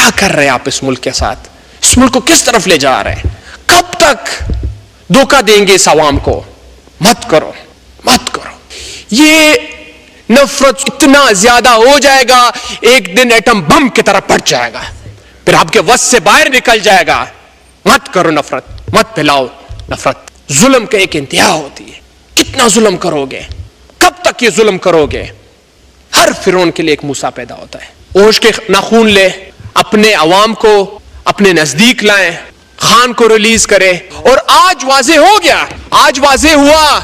کیا کر رہے ہیں آپ اس ملک کے ساتھ؟ اس ملک کو کس طرف لے جا رہے ہیں؟ کب تک دھوکہ دیں گے اس عوام کو؟ مت کرو، مت کرو. یہ نفرت اتنا زیادہ ہو جائے گا ایک دن ایٹم بم کی طرح پھٹ جائے گا، پھر آپ کے وس سے باہر نکل جائے گا. مت کرو نفرت، مت پھیلاؤ نفرت. ظلم کا ایک انتہا ہوتی ہے. کتنا ظلم کرو گے؟ کب تک یہ ظلم کرو گے؟ ہر فرعون کے لیے ایک موسیٰ پیدا ہوتا ہے. اوش کے ناخون لے، اپنے عوام کو اپنے نزدیک لائیں، خان کو ریلیز کرے. اور آج واضح ہو گیا، آج واضح ہوا.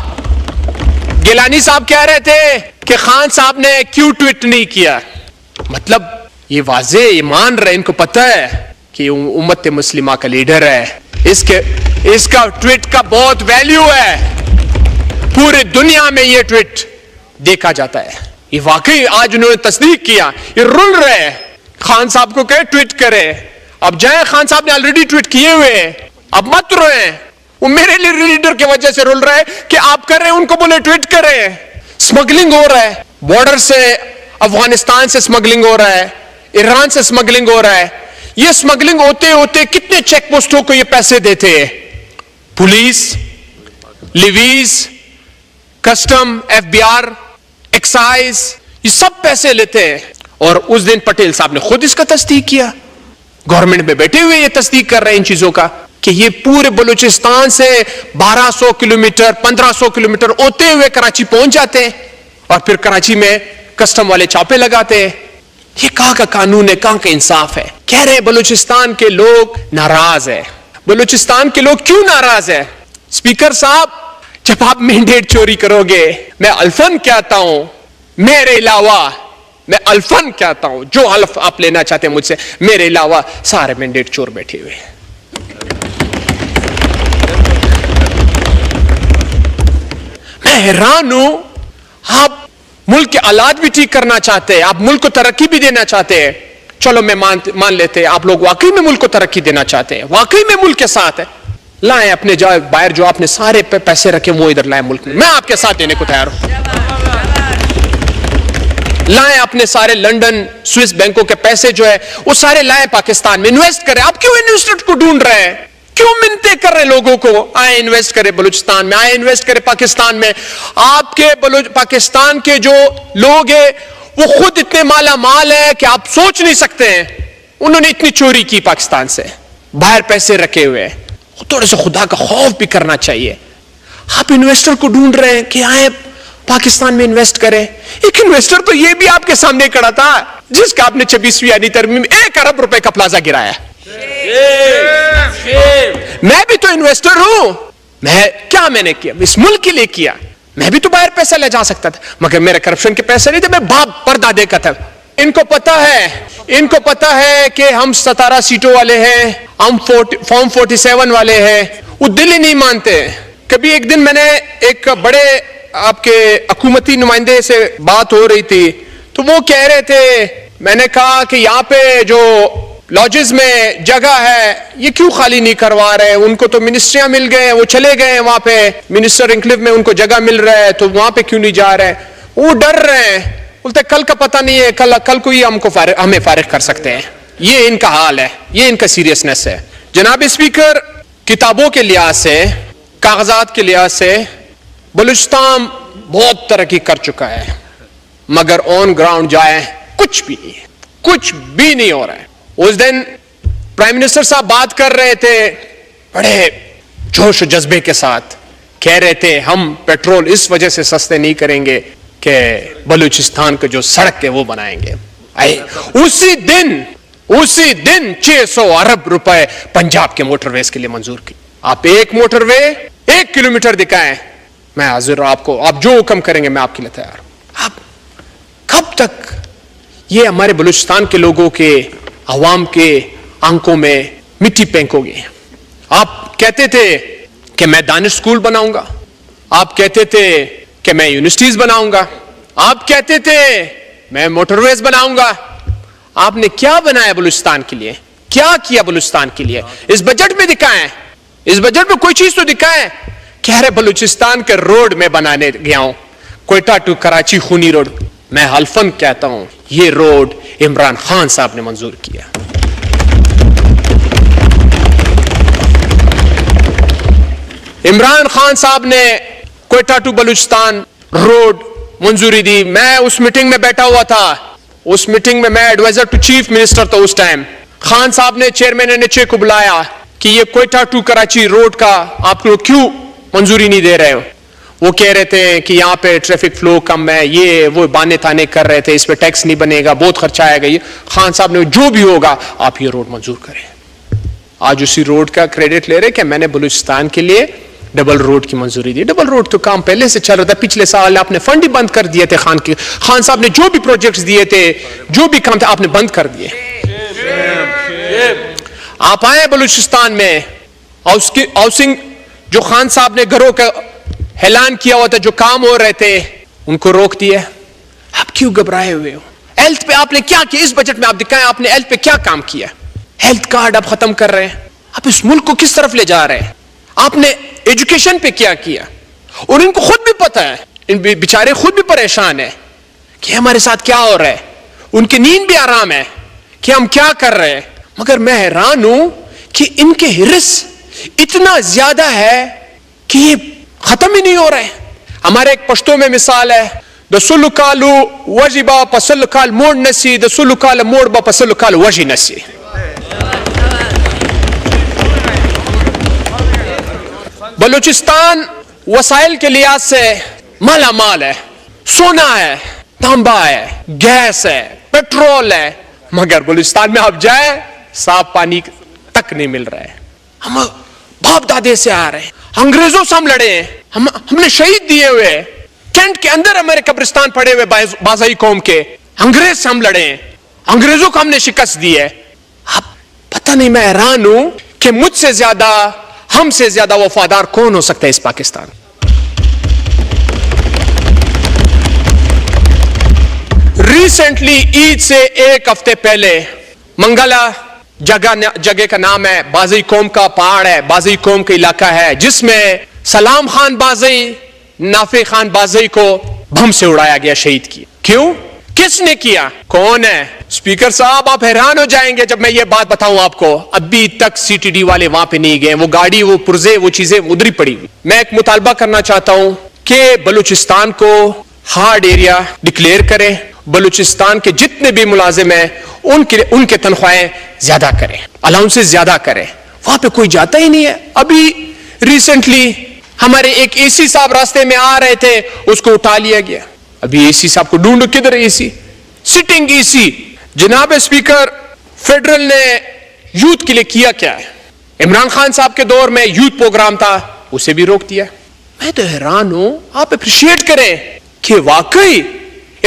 گیلانی صاحب کہہ رہے تھے کہ خان صاحب نے کیوں ٹویٹ نہیں کیا. مطلب یہ واضح، یہ مان رہے، ان کو پتہ ہے کہ امت مسلمہ کا لیڈر ہے. اس کا ٹویٹ کا بہت ویلیو ہے. پورے دنیا میں یہ ٹویٹ دیکھا جاتا ہے. یہ واقعی آج انہوں نے تصدیق کیا. یہ رول رہے خان صاحب کو کہے ٹویٹ کرے. اب جائیں، خان صاحب نے آلریڈی ٹویٹ کیے ہوئے، اب مت روئیں. وہ میرے لیڈر کی وجہ سے رول رہا ہے کہ آپ کر رہے ہیں، ان کو بولے ٹویٹ کریں. سمگلنگ ہو رہا ہے، بارڈر سے افغانستان سے سمگلنگ ہو رہا ہے، ایران سے سمگلنگ ہو رہا ہے. یہ سمگلنگ ہوتے ہوتے کتنے چیک پوسٹوں کو یہ پیسے دیتے ہیں؟ Police, levies, custom, F B R, excise, یہ سب پیسے لیتے ہیں. اور اس دن پٹیل صاحب نے خود اس کا تصدیق کیا. گورنمنٹ میں بیٹھے ہوئے یہ تصدیق کر رہے ہیں ان چیزوں کا کہ یہ پورے بلوچستان سے 1200 کلومیٹر 1500 کلومیٹر ہوتے ہوئے کراچی پہنچ جاتے ہیں اور پھر کراچی میں کسٹم والے چھاپے لگاتے ہیں. یہ کہاں کا قانون ہے، کہاں کا انصاف ہے؟ کہہ رہے ہیں بلوچستان کے لوگ ناراض ہیں. بلوچستان کے لوگ کیوں ناراض ہیں؟ اسپیکر صاحب، جب آپ مینڈیٹ چوری کرو گے، میں الفن کہتا ہوں، میرے علاوہ میں الفن کہتا ہوں، جو حلف آپ لینا چاہتے ہیں مجھ سے، میرے علاوہ سارے مینڈیٹ چور بیٹھے ہوئے ہیں. میں حیران ہوں. آپ ملک کے حالات بھی ٹھیک کرنا چاہتے ہیں، آپ ملک کو ترقی بھی دینا چاہتے ہیں. چلو میں مان لیتے ہیں آپ لوگ واقعی میں ملک کو ترقی دینا چاہتے ہیں، واقعی میں ملک کے ساتھ ہے. لائیں اپنے باہر جو آپ نے سارے پیسے رکھے وہ ادھر لائیں ملک میں آپ کے ساتھ دینے کو تیار ہوں. لائیں اپنے سارے لنڈن سوئس بینکوں کے پیسے جو ہے وہ سارے لائیں پاکستان میں انویسٹ کریں. آپ کیوں انویسٹر کو ڈھونڈ رہے ہیں؟ کیوں منتیں کر رہے لوگوں کو آئے انویسٹ کرے بلوچستان میں، آئے انویسٹ کرے پاکستان میں؟ آپ کے پاکستان کے جو لوگ ہیں وہ خود اتنے مالا مال ہے کہ آپ سوچ نہیں سکتے ہیں. انہوں نے اتنی چوری کی پاکستان سے، باہر پیسے رکھے ہوئے. تھوڑے سے خدا کا خوف بھی کرنا چاہیے. آپ انویسٹر کو ڈھونڈ رہے ہیں کہ آئے پاکستان میں انویسٹ کرے. ایک انویسٹر تو یہ بھی آپ کے سامنے کھڑا تھا جس کا آپ نے 26ویں آئینی ترمیم میں 1 ارب روپے کا پلازا گرایا. میں بھی تو انویسٹر ہوں. میں نے کیا اس ملک کے لیے کیا. میں بھی تو باہر پیسہ لے جا سکتا تھا مگر میرے کرپشن کے پیسے نہیں تھے، میں باپ پردادے کا تھا. ان کو پتا ہے کہ ہم 17 سیٹوں والے ہیں، ہم فارم 47 والے ہیں. وہ دل ہی نہیں مانتے. کبھی ایک دن میں نے ایک بڑے آپ کے حکومتی نمائندے سے بات ہو رہی تھی تو وہ کہہ رہے تھے، میں نے کہا کہ یہاں پہ جو لاجز میں جگہ ہے یہ کیوں خالی نہیں کروا رہے؟ ان کو تو منسٹریاں مل گئے، وہ چلے گئے وہاں پہ، منسٹر انکلیو میں ان کو جگہ مل رہا ہے تو وہاں پہ کیوں نہیں جا رہے؟ وہ ڈر رہے ہیں، بولتے کل کا پتہ نہیں ہے، کل کو ہی ہمیں فارغ کر سکتے ہیں. یہ ان کا حال ہے، یہ ان کا سیریسنس ہے. جناب اسپیکر، کتابوں کے لحاظ سے، کاغذات کے لحاظ سے بلوچستان بہت ترقی کر چکا ہے مگر آن گراؤنڈ جائے کچھ بھی نہیں ہو رہا ہے. اس دن پرائم منسٹر صاحب بات کر رہے تھے بڑے جوش و جذبے کے ساتھ، کہہ رہے تھے ہم پیٹرول اس وجہ سے سستے نہیں کریں گے کہ بلوچستان کا جو سڑک ہے وہ بنائیں گے. اسی دن 600 ارب روپے پنجاب کے موٹر ویز کے لیے منظور کی. آپ ایک موٹر وے 1 کلومیٹر دکھائیں، میں حاضر ہوں. آپ جو حکم کریں گے میں آپ کے لیے تیار ہوں. آپ کب تک یہ ہمارے بلوچستان کے لوگوں کے، عوام کے آنکھوں میں مٹی پھینکو گے؟ آپ کہتے تھے کہ میں دانش سکول بناؤں گا، آپ کہتے تھے کہ میں یونیورسٹیز بناؤں گا، آپ کہتے تھے میں موٹر ویز بناؤں گا. آپ نے کیا بنایا بلوچستان کے لیے؟ کیا کیا بلوچستان کے لیے؟ اس بجٹ میں دکھائیں، اس بجٹ میں کوئی چیز تو دکھائیں. کہہ رہے بلوچستان کے روڈ میں بنانے گیا ہوں، کوئٹہ ٹو کراچی خونی روڈ. میں حلفاً کہتا ہوں یہ روڈ عمران خان صاحب نے منظور کیا. عمران خان صاحب نے کوئٹہ ٹو بلوچستان روڈ منظوری دی. میں اس میٹنگ میں بیٹھا ہوا تھا, اس میٹنگ میں ایڈوائزر ٹو چیف منسٹر تھا اس ٹائم. خان صاحب نے چیئرمین نیچے کو بلایا کہ یہ کوئٹہ ٹو کراچی روڈ کا آپ لوگ کیوں منظوری نہیں دے رہے ہو؟ وہ کہہ رہے تھے کہ یہاں پہ ٹریفک فلو کم ہے, یہ وہ بانے تانے کر رہے تھے, اس پہ ٹیکس نہیں بنے گا, بہت خرچہ آئے گا. خان صاحب نے جو بھی ہوگا آپ یہ روڈ منظور کریں. آج اسی روڈ کا کریڈٹ لے رہے کہ میں نے بلوچستان کے لیے ڈبل روڈ کی منظوری دی. ڈبل روڈ تو کام پہلے سے چل رہا تھا, پچھلے سال آپ نے فنڈ ہی بند کر دیے تھے. خان صاحب نے جو بھی پروجیکٹس دیے تھے, جو بھی کام تھے, آپ نے بند کر دیے. آپ آئے بلوچستان میں, ہاؤسنگ جو خان صاحب نے گھروں کا اعلان کیا ہوا تھا, جو کام ہو رہے تھے, ان کو روک دیا. آپ کیوں گھبرائے ہوئے ہو؟ ہیلتھ پہ آپ نے کیا کیا اس بجٹ میں؟ آپ دکھائیں آپ نے ہیلتھ پہ کیا کام کیا. ہیلتھ کارڈ آپ ختم کر رہے ہیں. آپ اس ملک کو کس طرف لے جا رہے ہیں؟ آپ نے ایجوکیشن پہ کیا کیا؟ اور ان کو خود بھی پتا ہے, ان بیچارے خود بھی پریشان ہیں کہ ہمارے ساتھ کیا ہو رہا ہے. ان کی نیند بھی آرام ہے کہ ہم کیا کر رہے ہیں. مگر میں حیران ہوں کہ ان کے ہرس اتنا زیادہ ہے کہ یہ ختم ہی نہیں ہو رہے. ہمارے ایک پشتو میں مثال ہے, دسلو کالو وجبا پسل کال موڑ نسی, دسلو کال موڑ با پسل کال وجی نسی. بلوچستان وسائل کے لحاظ سے مالا مال ہے, سونا ہے, تانبا ہے, گیس ہے, پیٹرول ہے, مگر بلوچستان میں آپ جائیں صاف پانی تک نہیں مل رہا ہے. ہم باپ دادے سے آ رہے ہیں, انگریزوں سے ہم لڑے ہیں, ہم نے شہید دیے ہوئے, کینٹ کے اندر ہمارے قبرستان پڑے ہوئے بازائی قوم کے, انگریز سے ہم لڑے ہیں, انگریزوں کو ہم نے شکست دی ہے. اب پتہ نہیں, میں حیران ہوں کہ مجھ سے زیادہ, ہم سے زیادہ وفادار کون ہو سکتا ہے اس پاکستان. ریسنٹلی عید سے ایک ہفتے پہلے منگلا جگہ کا نام ہے, بازئی قوم کا پہاڑ ہے, بازئی قوم کا علاقہ ہے, جس میں سلام خان بازئی, نافع خان بازئی کو بم سے اڑایا گیا, شہید کیا. کیوں؟ کس نے کیا؟ کون ہے؟ اسپیکر صاحب آپ حیران ہو جائیں گے جب میں یہ بات بتاؤں آپ کو. ابھی تک سی ٹی ڈی والے وہاں پہ نہیں گئے, وہ گاڑی, وہ پرزے, وہ چیزیں ادھر پڑی ہوئی. میں ایک مطالبہ کرنا چاہتا ہوں کہ بلوچستان کو ہارڈ ایریا ڈکلیئر کریں, بلوچستان کے جتنے بھی ملازم ہیں ان کے تنخواہیں زیادہ کریں, الاؤنسز زیادہ کریں. وہاں پہ کوئی جاتا ہی نہیں ہے. ابھی ریسنٹلی ہمارے ایک اے سی صاحب راستے میں آ رہے تھے, اس کو اٹھا لیا گیا. ابھی اے سی صاحب کو ڈھونڈو, کدھر اے سی؟ سٹنگ اے سی. جناب اسپیکر, فیڈرل نے یوتھ کے لیے کیا کیا ہے؟ عمران خان صاحب کے دور میں یوتھ پروگرام تھا, اسے بھی روک دیا. میں تو حیران ہوں, آپ اپریشیٹ کریں کہ واقعی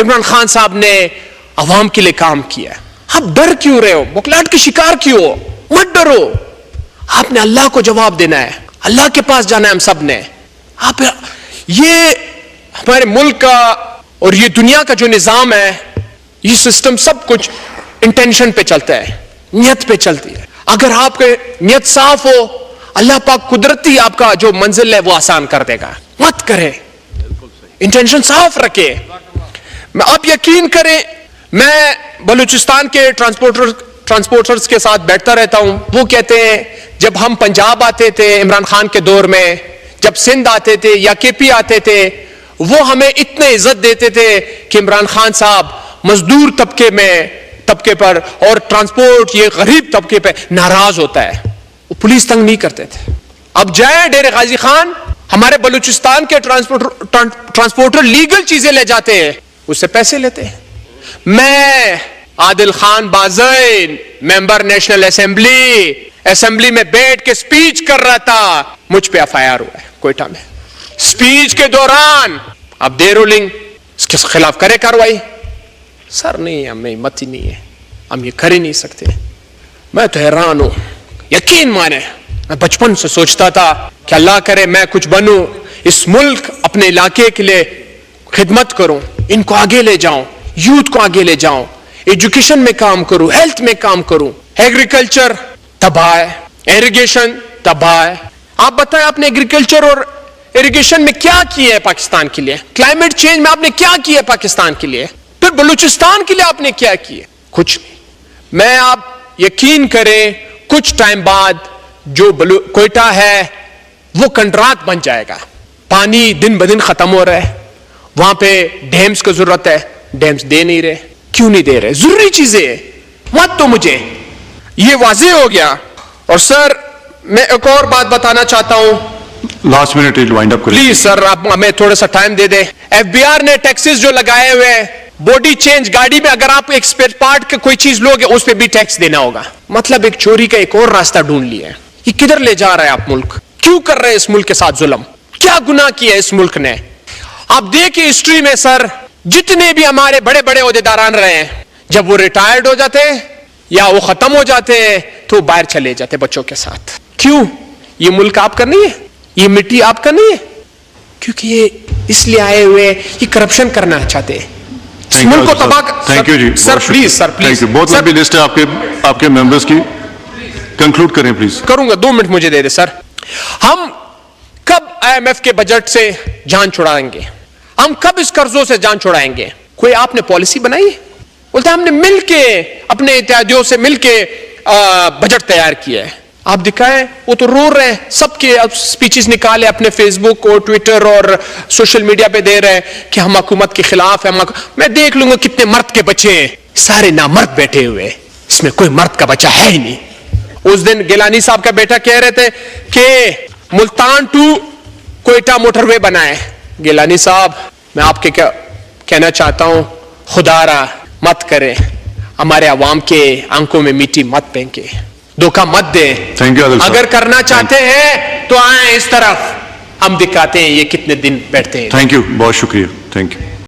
عمران خان صاحب نے عوام کے لیے کام کیا. آپ ڈر کیوں رہے ہو؟ بکلاٹ کے شکار کیوں ہو؟ مت ڈرو, آپ نے اللہ کو جواب دینا ہے, اللہ کے پاس جانا ہے ہم سب نے. آپ یہ ہمارے ملک کا اور یہ دنیا کا جو نظام ہے, یہ سسٹم سب کچھ انٹینشن پہ چلتا ہے, نیت پہ چلتی ہے. اگر آپ کے نیت صاف ہو, اللہ پاک قدرتی آپ کا جو منزل ہے وہ آسان کر دے گا. مت کرے, انٹینشن صاف رکھے. آپ یقین کریں, میں بلوچستان کے ٹرانسپورٹرز کے ساتھ بیٹھتا رہتا ہوں. وہ کہتے ہیں جب ہم پنجاب آتے تھے عمران خان کے دور میں, جب سندھ آتے تھے یا کے پی آتے تھے, وہ ہمیں اتنے عزت دیتے تھے کہ عمران خان صاحب مزدور طبقے پر اور ٹرانسپورٹ یہ غریب طبقے پہ ناراض ہوتا ہے. وہ پولیس تنگ نہیں کرتے تھے. اب جائیں ڈیرے غازی خان, ہمارے بلوچستان کے ٹرانسپورٹر لیگل چیزیں لے جاتے ہیں, اس سے پیسے لیتے ہیں. میں عادل خان بازئی, ممبر نیشنل اسمبلی میں بیٹھ کے سپیچ کر رہا تھا, مجھ پہ ایف آئی آر ہوا ہے کوئٹہ میں. سپیچ کے دوران اب دے رولنگ, اس کے خلاف کرے کاروائی. سر نہیں, ہمیں ہمت ہی نہیں ہے, ہم یہ کر ہی نہیں سکتے. میں تو حیران ہوں, یقین مانے میں بچپن سے سوچتا تھا کہ اللہ کرے میں کچھ بنوں, اس ملک اپنے علاقے کے لیے خدمت کروں, ان کو آگے لے جاؤں, یوتھ کو آگے لے جاؤں, ایجوکیشن میں کام کروں, ہیلتھ میں کام کروں. ایگریکلچر تباہ ہے, ایریگیشن تباہ ہے. آپ بتائیں آپ نے ایگریکلچر اور ایریگیشن میں کیا کیا ہے پاکستان کے لیے؟ کلائمیٹ چینج میں آپ نے کیا کیا ہے پاکستان کے لیے؟ پھر بلوچستان کے لیے آپ نے کیا کیا؟ کچھ نہیں. میں آپ یقین کریں کچھ ٹائم بعد جو کوئٹہ ہے وہ کنڈرات بن جائے گا. پانی دن بدن ختم ہو رہا ہے, وہاں پہ ڈیمز کی ضرورت ہے, ڈیمز دے نہیں رہے. کیوں نہیں دے رہے؟ ضروری چیزیں مت تو مجھے یہ واضح ہو گیا. اور سر میں ایک اور بات بتانا چاہتا ہوں, last minute وائنڈ up please sir آپ ہمیں تھوڑا سا ٹائم دے دیں. ایف بی آر نے ٹیکسز جو لگائے ہوئے ہیں, باڈی چینج گاڑی میں اگر آپ ایک اسپیئر پارٹ کی کوئی چیز لوگے اس پہ بھی ٹیکس دینا ہوگا. مطلب ایک چوری کا ایک اور راستہ ڈھونڈ لیا ہے. یہ کدھر لے جا رہا ہے آپ ملک؟ کیوں کر رہے ہیں اس ملک کے ساتھ ظلم؟ کیا گناہ کیا ہے اس ملک نے؟ آپ دیکھیں ہسٹری میں سر, جتنے بھی ہمارے بڑے بڑے عہدیداران رہے ہیں, جب وہ ریٹائرڈ ہو جاتے ہیں یا وہ ختم ہو جاتے ہیں تو وہ باہر چلے جاتے بچوں کے ساتھ. کیوں؟ یہ ملک آپ کا نہیں ہے, یہ مٹی آپ کا نہیں ہے, کیونکہ یہ اس لیے آئے ہوئے یہ کرپشن کرنا چاہتے ہیں, اس ملک کو تباہ. تھینک یو جی سر پلیز, سر پلیز, بہت لمبی لسٹ ہے آپ کے ممبرس کی, کنکلوڈ کریں پلیز. کروں گا, 2 منٹ مجھے دے دیں سر. ہم کب آئی ایم ایف کے بجٹ سے جان چھڑائیں گے؟ ہم کب اس قرضوں سے جان چھڑائیں گے؟ کوئی آپ نے پالیسی بنائی؟ بولتا ہم نے مل کے اپنے اتحادیوں سے مل کے بجٹ تیار کیا ہے. آپ دکھائیں, وہ تو رو رہے ہیں, سب کے سپیچز نکالے اپنے فیس بک اور ٹویٹر اور سوشل میڈیا پہ دے رہے ہیں کہ ہم حکومت کے خلاف ہیں. میں دیکھ لوں گا کتنے مرد کے بچے ہیں, سارے نامرد بیٹھے ہوئے, اس میں کوئی مرد کا بچہ ہے ہی نہیں. اس دن گیلانی صاحب کا بیٹا کہہ رہے تھے کہ ملتان ٹو کوئٹہ موٹر وے بنائے. گیلانی صاحب میں آپ کے کہنا چاہتا ہوں, خدا را مت کرے, ہمارے عوام کے آنکھوں میں میٹی مت پھینکے, دھوکہ مت دیں. اگر کرنا چاہتے ہیں تو آئیں اس طرف, ہم دکھاتے ہیں یہ کتنے دن بیٹھتے ہیں. تھینک یو, بہت شکریہ, تھینک یو.